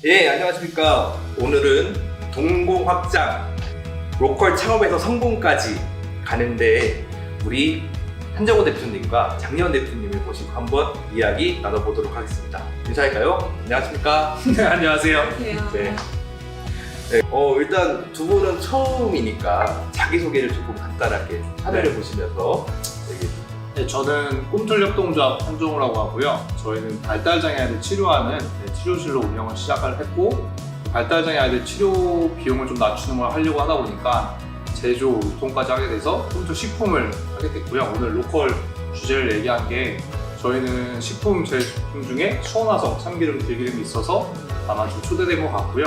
예, 안녕하십니까. 오늘은 동공 확장, 로컬 창업에서 성공까지 가는데 우리 한정호 대표님과 장현 대표님을 모시고 한번 이야기 나눠보도록 하겠습니다. 인사할까요? 안녕하십니까. 네, 안녕하세요. 안녕하세요. 네. 네, 일단 두 분은 처음이니까 자기소개를 조금 간단하게 화면을 보시면서 얘기. 네, 저는 꿈틀협동조합 한종우라고 하고요. 저희는 발달장애 아이들 치료하는 치료실로 운영을 시작을 했고, 발달장애 아이들 치료 비용을 좀 낮추는 걸 하려고 하다 보니까 제조, 유통까지 하게 돼서 꿈틀 식품을 하게 됐고요. 오늘 로컬 주제를 얘기한 게 저희는 식품 제품 중에 수원화성, 참기름, 들기름이 있어서 아마 좀 초대된 것 같고요.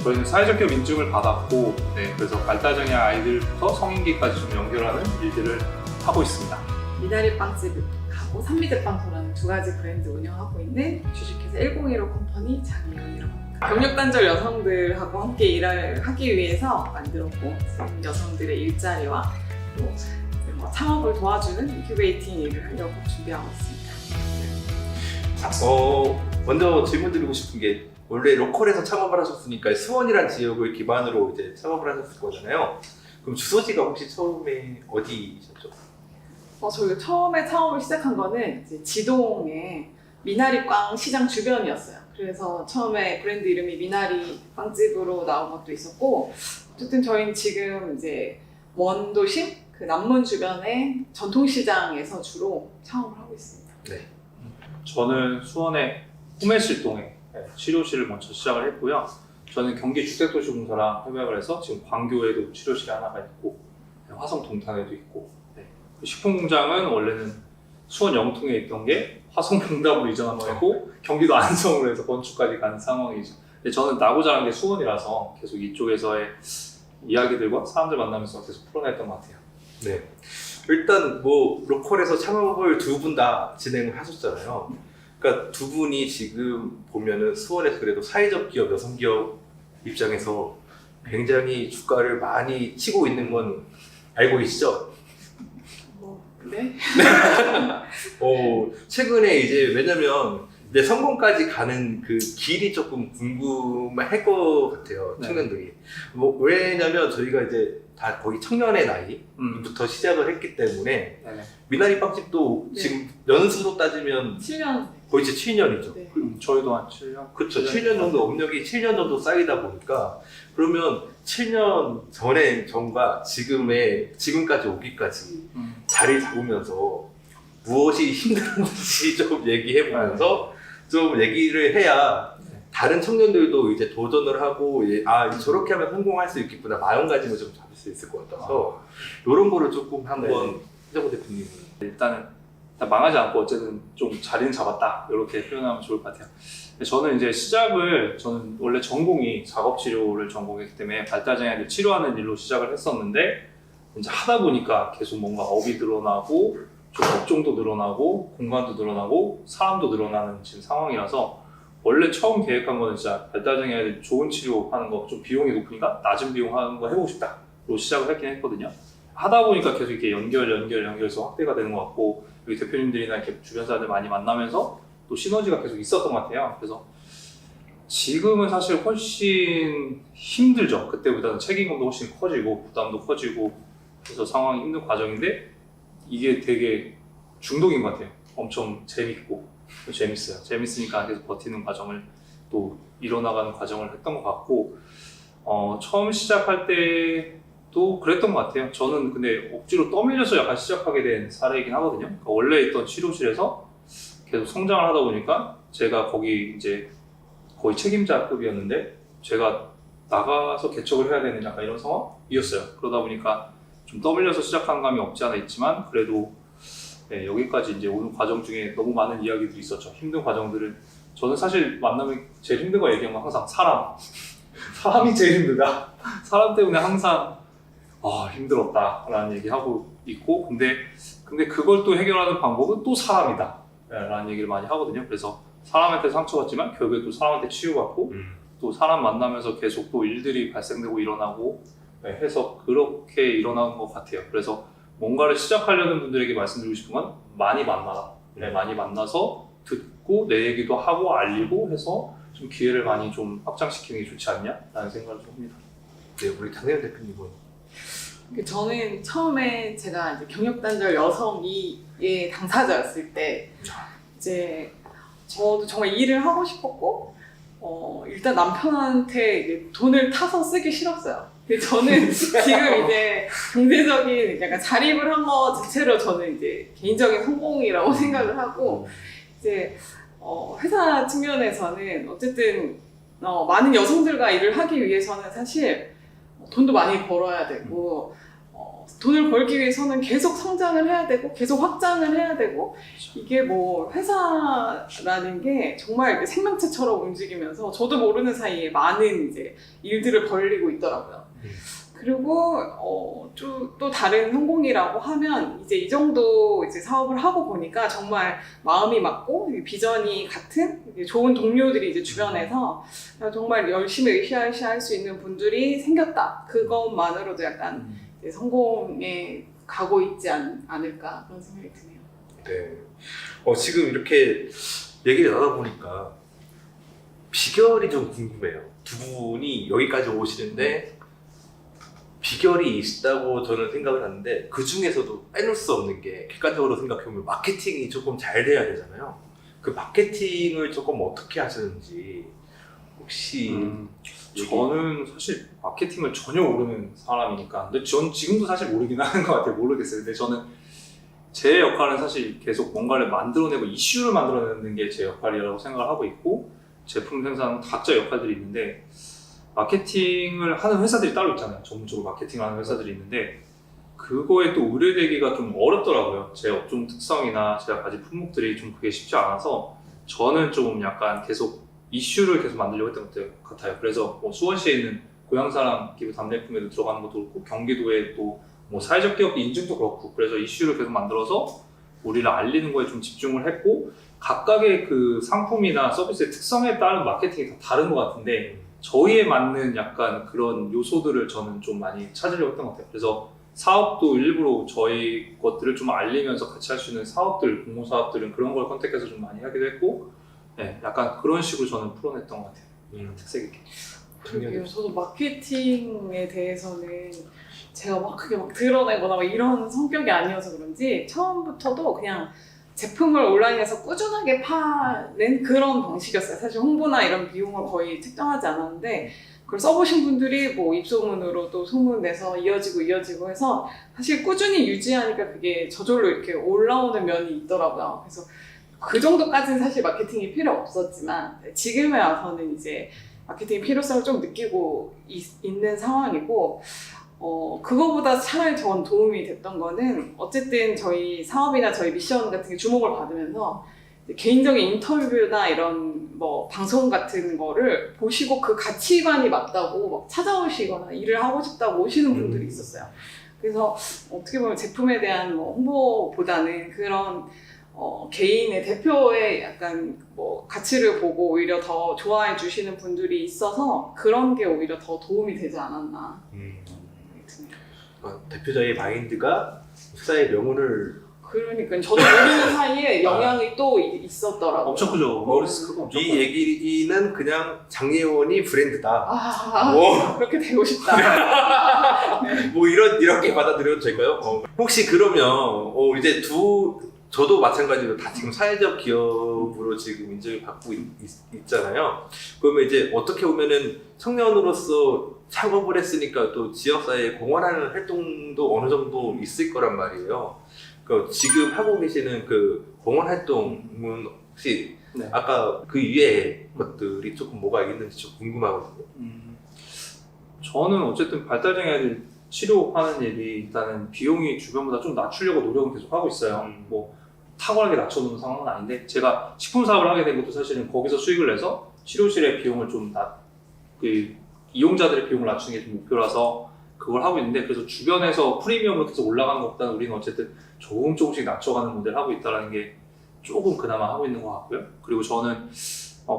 저희는 사회적 기업 인증을 받았고, 그래서 발달장애 아이들부터 성인기까지 좀 연결하는 일들을 하고 있습니다. 미나리 빵집하고 산미대빵소라는 두 가지 브랜드 운영하고 있는 주식회사 1015 컴퍼니 장혜연이라고 합니다. 경력단절 여성들하고 함께 일을 하기 위해서 만들었고, 지금 여성들의 일자리와 또 창업을 도와주는 인큐베이팅 일을 하려고 준비하고 있습니다. 먼저 질문 드리고 싶은 게 원래 로컬에서 창업을 하셨으니까 수원이라는 지역을 기반으로 이제 창업을 하셨을 거잖아요. 그럼 주소지가 혹시 처음에 어디셨죠? 저희가 처음에 창업을 시작한 거는 이제 지동의 미나리빵 시장 주변이었어요. 그래서 처음에 브랜드 이름이 미나리 빵집으로 나온 것도 있었고, 어쨌든 저희는 지금 이제 원도심, 그 남문 주변의 전통시장에서 주로 창업을 하고 있습니다. 네. 저는 수원의 후매실동에 치료실을 먼저 시작을 했고요. 저는 경기주택도시공사랑 협약을 해서 지금 광교에도 치료실이 하나가 있고, 화성 동탄에도 있고, 식품공장은 원래는 수원 영통에 있던 게 화성 봉담으로 이전한 거고 경기도 안성으로 해서 건축까지 간 상황이죠. 근데 저는 나고 자란 게 수원이라서 계속 이쪽에서의 이야기들과 사람들 만나면서 계속 풀어냈던 것 같아요. 네. 일단 뭐 로컬에서 창업을 두 분 다 진행을 하셨잖아요. 그러니까 두 분이 지금 보면은 수원에서 그래도 사회적 기업, 여성 기업 입장에서 굉장히 주가를 많이 치고 있는 건 알고 계시죠? 네? 최근에 이제 왜냐면 이제 성공까지 가는 그 길이 조금 궁금할 것 같아요. 네. 청년들이. 왜냐면 저희가 이제 다 거의 청년의 나이부터 시작을 했기 때문에 네. 미나리 빵집도 네. 지금 연수로 따지면 7년. 거의 이제 7년이죠. 네. 저희도 한 7년? 그렇죠. 7년 정도 업력이 7년 정도 쌓이다 보니까 그러면 7년 전과 지금까지 오기까지 자리 잡으면서 무엇이 힘들었는지 좀 얘기해보면서 좀 얘기를 해야 다른 청년들도 이제 도전을 하고 저렇게 하면 성공할 수 있겠구나 마음가짐을 좀 잡을 수 있을 것 같아서 이런 거를 조금 한번 한정호 대표님이 일단 망하지 않고 어쨌든 좀 자리는 잡았다 이렇게 표현하면 좋을 것 같아요. 저는 이제 저는 원래 전공이 작업치료를 전공했기 때문에 발달장애 아이들 치료하는 일로 시작을 했었는데 이제 하다 보니까 계속 뭔가 업이 늘어나고 좀 업종도 늘어나고 공간도 늘어나고 사람도 늘어나는 지금 상황이라서 원래 처음 계획한 거는 진짜 발달장애 아이들 좋은 치료하는 거 좀 비용이 높으니까 낮은 비용 하는 거 해보고 싶다로 시작을 했긴 했거든요. 하다 보니까 계속 이렇게 연결해서 확대가 되는 것 같고 여기 대표님들이나 이렇게 주변 사람들 많이 만나면서 또 시너지가 계속 있었던 것 같아요. 그래서 지금은 사실 훨씬 힘들죠. 그때보다는 책임감도 훨씬 커지고 부담도 커지고 그래서 상황이 힘든 과정인데 이게 되게 중독인 것 같아요. 엄청 재밌고 재밌어요. 재밌으니까 계속 버티는 과정을 또 이뤄나가는 과정을 했던 것 같고 처음 시작할 때도 그랬던 것 같아요. 저는 근데 억지로 떠밀려서 약간 시작하게 된 사례이긴 하거든요. 그러니까 원래 있던 치료실에서 계속 성장을 하다 보니까 제가 거기 이제 거의 책임자급이었는데 제가 나가서 개척을 해야 되는 약간 이런 상황이었어요. 그러다 보니까 좀 떠밀려서 시작한 감이 없지 않아 있지만 그래도 여기까지 이제 오는 과정 중에 너무 많은 이야기들이 있었죠. 힘든 과정들을 저는 사실 만나면 제일 힘든 거 얘기하면 항상 사람이 제일 힘들다. 사람 때문에 항상 힘들었다 라는 얘기하고 있고 근데 그걸 또 해결하는 방법은 또 사람이다 라는 얘기를 많이 하거든요. 그래서 사람한테 상처받지만 결국에 또 사람한테 치유받고 또 사람 만나면서 계속 또 일들이 발생되고 일어나고 해서 그렇게 일어나는 것 같아요. 그래서 뭔가를 시작하려는 분들에게 말씀드리고 싶은 건 많이 만나라. 많이 만나서 듣고 내 얘기도 하고 알리고 해서 좀 기회를 많이 좀 확장시키는 게 좋지 않냐라는 생각을 좀 합니다. 네, 우리 장혜연 대표님은 저는 처음에 제가 이제 경력단절 여성이의 당사자였을 때 이제 저도 정말 일을 하고 싶었고 일단 남편한테 이제 돈을 타서 쓰기 싫었어요. 근데 저는 지금 이제 경제적인 약간 자립을 한 거 자체로 저는 이제 개인적인 성공이라고 생각을 하고 이제 회사 측면에서는 어쨌든 많은 여성들과 일을 하기 위해서는 사실 돈도 많이 벌어야 되고 돈을 벌기 위해서는 계속 성장을 해야 되고 계속 확장을 해야 되고 이게 뭐 회사라는 게 정말 이렇게 생명체처럼 움직이면서 저도 모르는 사이에 많은 이제 일들을 벌리고 있더라고요. 그리고 또 다른 성공이라고 하면 이제 이 정도 이제 사업을 하고 보니까 정말 마음이 맞고 비전이 같은 좋은 동료들이 이제 주변에서 정말 열심히 으쌰으쌰 할 수 있는 분들이 생겼다. 그것만으로도 약간 이제 성공에 가고 있지 않을까 그런 생각이 드네요. 네. 지금 이렇게 얘기를 나눠보니까 비결이 좀 궁금해요. 두 분이 여기까지 오시는데 비결이 있다고 저는 생각을 하는데 그 중에서도 빼놓을 수 없는 게 객관적으로 생각해보면 마케팅이 조금 잘 돼야 되잖아요. 그 마케팅을 조금 어떻게 하시는지 혹시 저는 사실 마케팅을 전혀 모르는 사람이니까 근데 전 지금도 사실 모르긴 하는 것 같아요. 모르겠어요. 근데 저는 제 역할은 사실 계속 뭔가를 만들어내고 이슈를 만들어내는 게 제 역할이라고 생각을 하고 있고 제품 생산은 각자 역할들이 있는데 마케팅을 하는 회사들이 따로 있잖아요. 전문적으로 마케팅을 하는 회사들이 있는데 그거에 또 의뢰되기가 좀 어렵더라고요. 제 업종 특성이나 제가 가진 품목들이 좀 그게 쉽지 않아서 저는 좀 약간 계속 이슈를 계속 만들려고 했던 것 같아요. 그래서 뭐 수원시에 있는 고향사랑 기부 답례품에도 들어가는 것도 그렇고 경기도에 또 뭐 사회적 기업 인증도 그렇고 그래서 이슈를 계속 만들어서 우리를 알리는 거에 좀 집중을 했고 각각의 그 상품이나 서비스의 특성에 따른 마케팅이 다 다른 것 같은데 저희에 맞는 약간 그런 요소들을 저는 좀 많이 찾으려고 했던 것 같아요. 그래서 사업도 일부러 저희 것들을 좀 알리면서 같이 할 수 있는 사업들, 공모 사업들은 그런 걸 컨택해서 좀 많이 하기도 했고 네, 약간 그런 식으로 저는 풀어냈던 것 같아요. 특색 있게. 그러게요. 저도 마케팅에 대해서는 제가 막 크게 막 드러내거나 막 이런 성격이 아니어서 그런지 처음부터도 그냥 제품을 온라인에서 꾸준하게 파는 그런 방식이었어요. 사실 홍보나 이런 비용을 거의 책정하지 않았는데 그걸 써보신 분들이 뭐 입소문으로 또 소문 내서 이어지고 해서 사실 꾸준히 유지하니까 그게 저절로 이렇게 올라오는 면이 있더라고요. 그래서 그 정도까지는 사실 마케팅이 필요 없었지만 지금에 와서는 이제 마케팅의 필요성을 좀 느끼고 있는 상황이고 그거보다 차라리 전 도움이 됐던 거는 어쨌든 저희 사업이나 저희 미션 같은 게 주목을 받으면서 개인적인 인터뷰나 이런 뭐 방송 같은 거를 보시고 그 가치관이 맞다고 막 찾아오시거나 일을 하고 싶다고 오시는 분들이 있었어요. 그래서 어떻게 보면 제품에 대한 뭐 홍보보다는 그런 개인의 대표의 약간 뭐 가치를 보고 오히려 더 좋아해 주시는 분들이 있어서 그런 게 오히려 더 도움이 되지 않았나. 대표자의 마인드가 회사의 명운을 그러니까 저도 모르는 사이에 영향이 또 있었더라고요. 엄청 크죠. 머리스크가 엄청 이 커요. 얘기는 그냥 장예원이 브랜드다. 그렇게 되고 싶다. 뭐 이렇게 받아들여도 될까요? 혹시 그러면 이제 저도 마찬가지로 다 지금 사회적 기업으로 지금 인정을 받고 있잖아요. 그러면 이제 어떻게 보면은 청년으로서 창업을 했으니까 또 지역사회에 공헌하는 활동도 어느 정도 있을 거란 말이에요. 지금 하고 계시는 그 공헌 활동은 혹시 네. 아까 그 위에 것들이 조금 뭐가 있는지 좀 궁금하거든요. 저는 어쨌든 발달장애를 치료하는 일이 일단은 비용이 주변보다 좀 낮추려고 노력은 계속 하고 있어요. 뭐 탁월하게 낮춰놓은 상황은 아닌데 제가 식품 사업을 하게 된 것도 사실은 거기서 수익을 내서 치료실의 비용을 좀 이용자들의 비용을 낮추는 게 좀 목표라서 그걸 하고 있는데 그래서 주변에서 프리미엄으로 계속 올라가는 것보다는 우리는 어쨌든 조금씩 낮춰가는 모델을 하고 있다는 게 조금 그나마 하고 있는 것 같고요. 그리고 저는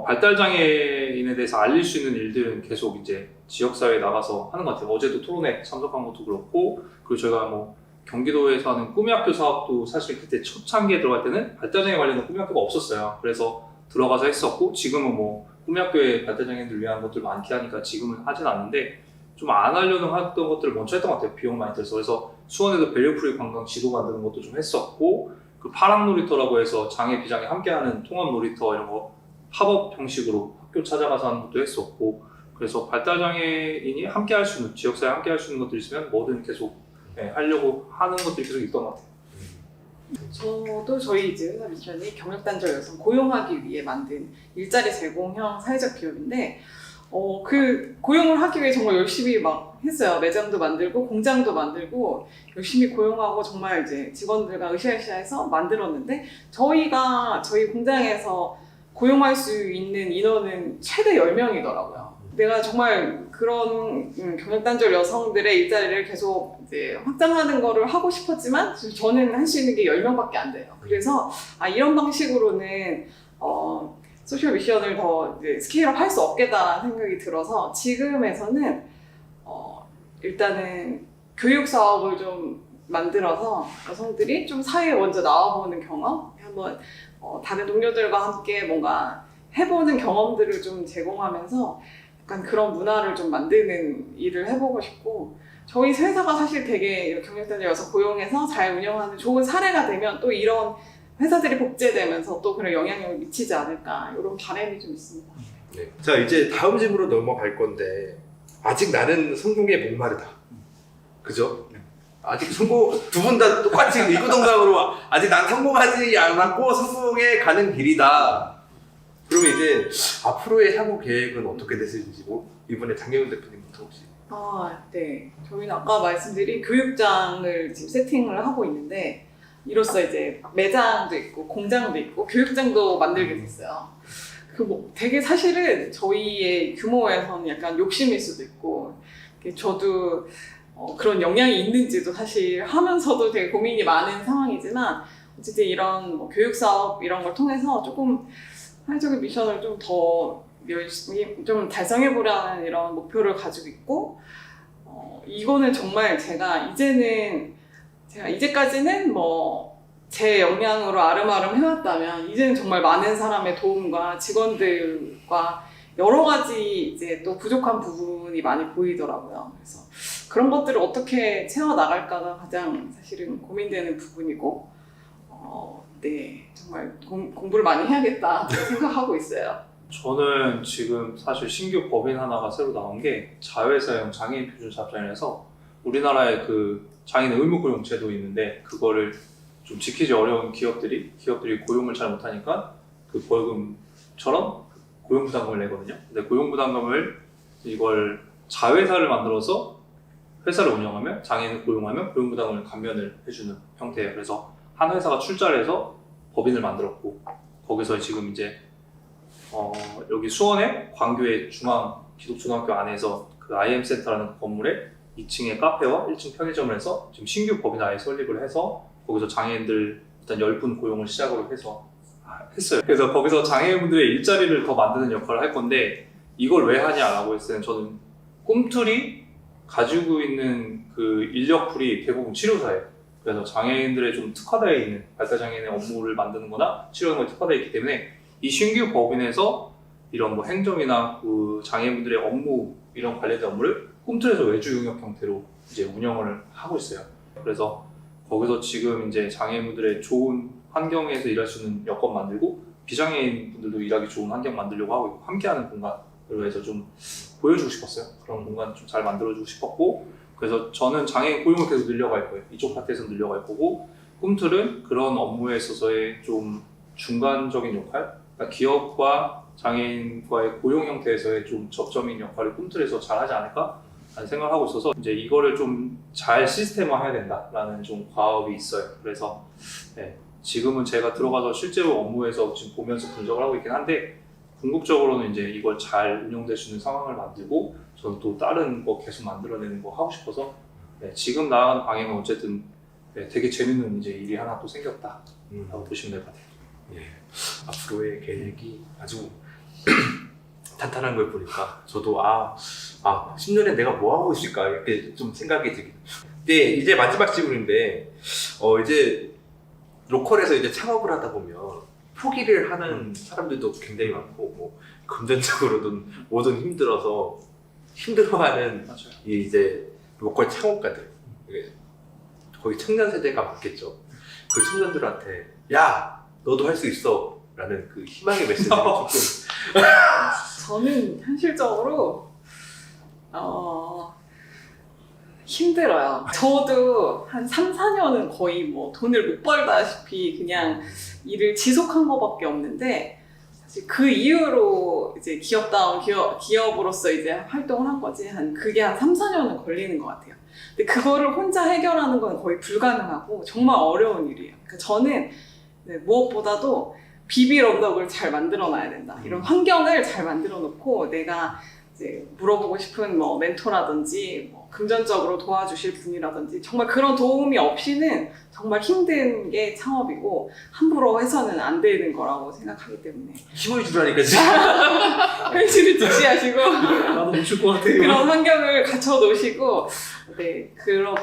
발달장애인에 대해서 알릴 수 있는 일들은 계속 이제 지역사회에 나가서 하는 것 같아요. 어제도 토론회 참석한 것도 그렇고 그리고 저희가 뭐 경기도에서 하는 꿈이학교 사업도 사실 그때 초창기에 들어갈 때는 발달장애 관련된 꿈이학교가 없었어요. 그래서 들어가서 했었고 지금은 뭐 꿈약교회 발달장애인들 위한 것들 많게 하니까 지금은 하진 않는데 좀 안 하려는 하던 것들을 먼저 했던 것 같아요. 비용 많이 들어서. 그래서 수원에도 밸류프리 관광 지도 만드는 것도 좀 했었고, 그 파랑 놀이터라고 해서 장애 비장애 함께하는 통합 놀이터 이런 거 팝업 형식으로 학교 찾아가서 하는 것도 했었고, 그래서 발달장애인이 함께 할 수 있는, 지역사회 함께 할 수 있는 것들이 있으면 뭐든 계속 하려고 하는 것들이 계속 있던 것 같아요. 저도 저희 이제 회사 미션이 경력단절 여성 고용하기 위해 만든 일자리 제공형 사회적 기업인데, 그 고용을 하기 위해 정말 열심히 막 했어요. 매장도 만들고 공장도 만들고 열심히 고용하고 정말 이제 직원들과 으쌰으쌰해서 만들었는데, 저희 공장에서 고용할 수 있는 인원은 최대 10명이더라고요. 내가 정말 그런 경력단절 여성들의 일자리를 계속 이제 확장하는 거를 하고 싶었지만 저는 할 수 있는 게 10명밖에 안 돼요. 그래서 이런 방식으로는 소셜 미션을 더 이제 스케일업 할 수 없겠다라는 생각이 들어서 지금에서는 일단은 교육 사업을 좀 만들어서 여성들이 좀 사회에 먼저 나와보는 경험, 한번 다른 동료들과 함께 뭔가 해보는 경험들을 좀 제공하면서 약간 그런 문화를 좀 만드는 일을 해보고 싶고, 저희 회사가 사실 되게 경력단절 여성 고용해서 잘 운영하는 좋은 사례가 되면 또 이런 회사들이 복제되면서 또 그런 영향력을 미치지 않을까, 이런 바람이 좀 있습니다. 네. 자, 이제 다음 질문으로 넘어갈 건데, 아직 나는 성공에 목마르다. 그죠? 아직 성공, 두 분 다 똑같이 이구동성으로 아직 난 성공하지 않았고 성공에 가는 길이다. 그러면 이제 앞으로의 향후 계획은 어떻게 되실지, 이번에 장혜은 대표님부터 혹시. 네. 저희는 아까 말씀드린 교육장을 지금 세팅을 하고 있는데, 이로써 이제 매장도 있고 공장도 있고 교육장도 만들게 됐어요. 되게 사실은 저희의 규모에서는 약간 욕심일 수도 있고, 저도 그런 영향이 있는지도 사실 하면서도 되게 고민이 많은 상황이지만, 어쨌든 이런 교육 사업 이런 걸 통해서 조금 사회적인 미션을 좀 더 열심히 좀 달성해 보려는 이런 목표를 가지고 있고, 이거는 정말 제가 이제까지는 제 역량으로 아름아름 해왔다면, 이제는 정말 많은 사람의 도움과 직원들과 여러 가지 이제 또 부족한 부분이 많이 보이더라고요. 그래서 그런 것들을 어떻게 채워나갈까가 가장 사실은 고민되는 부분이고, 네, 정말 공부를 많이 해야겠다 생각하고 있어요. 저는 지금 사실 신규 법인 하나가 새로 나온 게 자회사형 장애인 표준 잡장이라서, 우리나라에 그 장애인 의무 고용 제도 있는데 그거를 좀 지키기 어려운 기업들이 고용을 잘 못하니까 그 벌금처럼 고용부담금을 내거든요. 근데 고용부담금을 이걸 자회사를 만들어서 회사를 운영하면, 장애인을 고용하면 고용부담금을 감면을 해주는 형태예요. 그래서 한 회사가 출자를 해서 법인을 만들었고, 거기서 지금 이제 여기 수원의 광교의 중앙 기독초등학교 안에서 그 IM센터라는 건물에 2층에 카페와 1층 편의점을 해서 지금 신규 법인 아예 설립을 해서 거기서 장애인들 일단 10분 고용을 시작으로 해서 했어요. 그래서 거기서 장애인분들의 일자리를 더 만드는 역할을 할 건데, 이걸 왜 하냐라고 했을 때는 저는 꿈틀이 가지고 있는 그 인력풀이 대부분 치료사예요. 그래서 장애인들의 좀 특화되어 있는 발달장애인의 업무를 만드는 거나 치료하는 거에 특화되어 있기 때문에, 이 신규 법인에서 이런 행정이나 그 장애인분들의 업무, 이런 관련된 업무를 꿈틀에서 외주 용역 형태로 이제 운영을 하고 있어요. 그래서 거기서 지금 이제 장애인분들의 좋은 환경에서 일할 수 있는 여건 만들고, 비장애인 분들도 일하기 좋은 환경 만들려고 하고 있고, 함께하는 공간으로 해서 좀 보여주고 싶었어요. 그런 공간 좀 잘 만들어주고 싶었고, 그래서 저는 장애인 고용을 계속 늘려갈 거예요. 이쪽 파트에서 늘려갈 거고, 꿈틀은 그런 업무에 있어서의 좀 중간적인 역할, 그러니까 기업과 장애인과의 고용 형태에서의 좀 접점인 역할을 꿈틀에서 잘 하지 않을까 라는 생각을 하고 있어서, 이제 이거를 좀 잘 시스템화해야 된다라는 좀 과업이 있어요. 그래서 지금은 제가 들어가서 실제로 업무에서 지금 보면서 분석을 하고 있긴 한데, 궁극적으로는 이제 이걸 잘 운영될 수 있는 상황을 만들고, 저는 또 다른 거 계속 만들어내는 거 하고 싶어서, 지금 나아가는 방향은 어쨌든 되게 재밌는 이제 일이 하나 또 생겼다라고 보시면 될 것 같아요. 앞으로의 계획이 아주 탄탄한 걸 보니까 저도 10년에 내가 뭐 하고 있을까 이렇게 좀 생각이 들긴. 근데 이제 마지막 질문인데, 이제 로컬에서 이제 창업을 하다 보면 포기를 하는 사람들도 굉장히 많고 뭐 금전적으로든 뭐든 힘들어서 힘들어하는 맞아요. 이 이제 로컬 창업가들 이게 거의 청년 세대가 맞겠죠. 그 청년들한테 야 너도 할 수 있어 라는 그 희망의 메시지를 조금 저는 현실적으로 힘들어요. 저도 한 3, 4년은 거의 뭐 돈을 못 벌다시피 그냥 일을 지속한 것밖에 없는데 사실 그 이후로 이제 기업으로서 이제 활동을 한 거지 그게 한 3, 4년은 걸리는 것 같아요. 근데 그거를 혼자 해결하는 건 거의 불가능하고 정말 어려운 일이에요. 그러니까 저는 무엇보다도 비빌 언덕을 잘 만들어 놔야 된다. 이런 환경을 잘 만들어 놓고 내가 이제 물어보고 싶은 뭐 멘토라든지 뭐 금전적으로 도와주실 분이라든지 정말 그런 도움이 없이는 정말 힘든 게 창업이고 함부로 해서는 안 되는 거라고 생각하기 때문에 힘을 주라니까 지금. 현실을 직시하시고 나도 못 줄 것 같아요. 그런 환경을 갖춰 놓으시고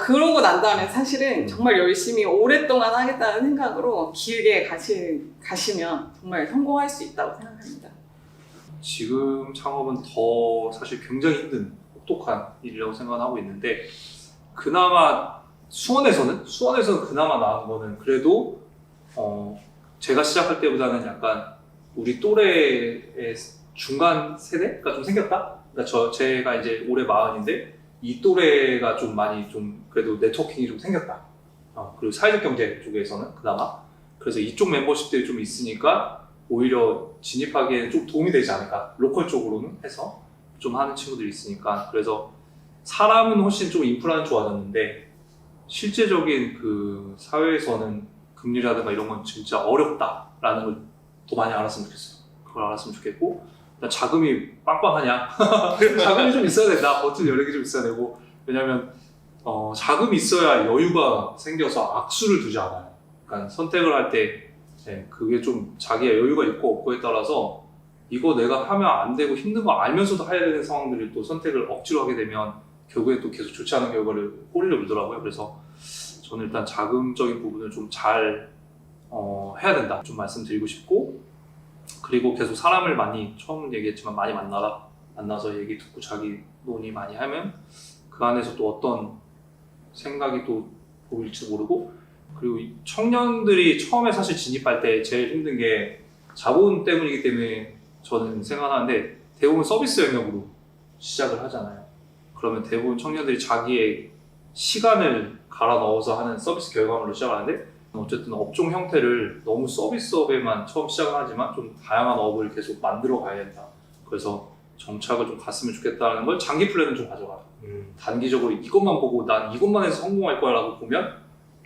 그러고 난 다음에 사실은 정말 열심히 오랫동안 하겠다는 생각으로 길게 가시면 정말 성공할 수 있다고 생각합니다. 지금 창업은 더 사실 굉장히 힘든 혹독한 일이라고 생각하고 있는데 그나마 수원에서는 그나마 나은 거는 그래도 제가 시작할 때보다는 약간 우리 또래의 중간 세대가 좀 생겼다? 그러니까 제가 이제 올해 40인데 이 또래가 좀 많이 좀 그래도 네트워킹이 좀 생겼다. 그리고 사회적 경제 쪽에서는 그나마 그래서 이쪽 멤버십들이 좀 있으니까 오히려 진입하기에는 좀 도움이 되지 않을까 로컬 쪽으로는 해서 좀 하는 친구들이 있으니까 그래서 사람은 훨씬 좀 인프라는 좋아졌는데 실제적인 그 사회에서는 금리라든가 이런 건 진짜 어렵다라는 걸 더 많이 알았으면 좋겠어요. 그걸 알았으면 좋겠고 일단 자금이 빵빵하냐 자금이 좀 있어야 된다. 버튼 여력이 좀 있어야 되고 왜냐면 자금이 있어야 여유가 생겨서 악수를 두지 않아요. 그러니까 선택을 할 때 그게 좀 자기의 여유가 있고 없고에 따라서 이거 내가 하면 안 되고 힘든 거 알면서도 해야 되는 상황들을 또 선택을 억지로 하게 되면 결국에 또 계속 좋지 않은 결과를 꼬리를 물더라고요. 그래서 저는 일단 자금적인 부분을 좀 잘 해야 된다 좀 말씀드리고 싶고 그리고 계속 사람을 많이 처음 얘기했지만 많이 만나서 얘기 듣고 자기 논의 많이 하면 그 안에서 또 어떤 생각이 또 보일지도 모르고 그리고 청년들이 처음에 사실 진입할 때 제일 힘든 게 자본 때문이기 때문에 저는 생각하는데 대부분 서비스 영역으로 시작을 하잖아요. 그러면 대부분 청년들이 자기의 시간을 갈아 넣어서 하는 서비스 결과물로 시작하는데 어쨌든 업종 형태를 너무 서비스업에만 처음 시작을 하지만 좀 다양한 업을 계속 만들어 가야 된다. 그래서 정착을 좀 갔으면 좋겠다는 걸 장기 플랜을 좀 가져가요. 단기적으로 이것만 보고 난 이것만 해서 성공할 거야 라고 보면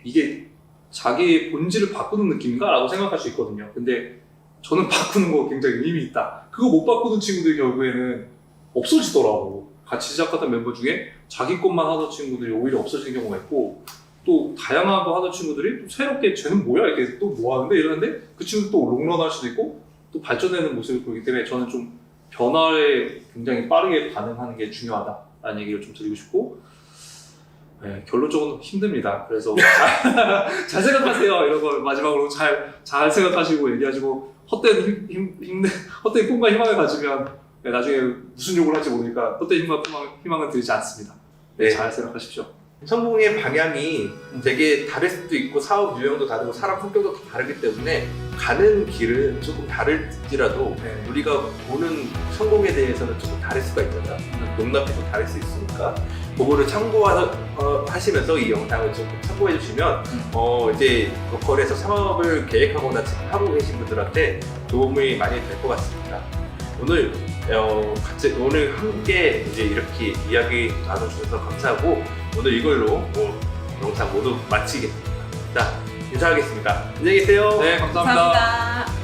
이게 자기의 본질을 바꾸는 느낌인가? 라고 생각할 수 있거든요. 근데 저는 바꾸는 거 굉장히 의미 있다. 그거 못 바꾸는 친구들이 결국에는 없어지더라고. 같이 시작했던 멤버 중에 자기 것만 하던 친구들이 오히려 없어지는 경우가 있고 또 다양한 거 하던 친구들이 또 새롭게 쟤는 뭐야? 이렇게 또 뭐 하는데? 이러는데 그 친구도 또 롱런 할 수도 있고 또 발전되는 모습을 보이기 때문에 저는 좀 변화에 굉장히 빠르게 반응하는 게 중요하다라는 얘기를 좀 드리고 싶고 결론적으로 힘듭니다. 그래서 잘 생각하세요. 이런 걸 마지막으로 잘 생각하시고 얘기하시고 헛된 헛된 꿈과 희망을 가지면 나중에 무슨 욕을 할지 모르니까 헛된 힘과 희망은 들지 않습니다. 네. 잘 생각하십시오. 성공의 방향이 되게 다를 수도 있고 사업 유형도 다르고 사람 성격도 다르기 때문에 가는 길은 조금 다를지라도 우리가 보는 성공에 대해서는 조금 다를 수가 있잖아. 높낮이도 다를 수 있으니까 그거를 참고하시면서 이 영상을 좀 참고해 주시면 이제 로컬에서 창업을 계획하거나 지금 하고 계신 분들한테 도움이 많이 될 것 같습니다. 오늘 함께 이제 이렇게 이야기 나눠주셔서 감사하고 오늘 이걸로 영상 모두 마치겠습니다. 자, 인사하겠습니다. 안녕히 계세요. 네, 감사합니다. 감사합니다.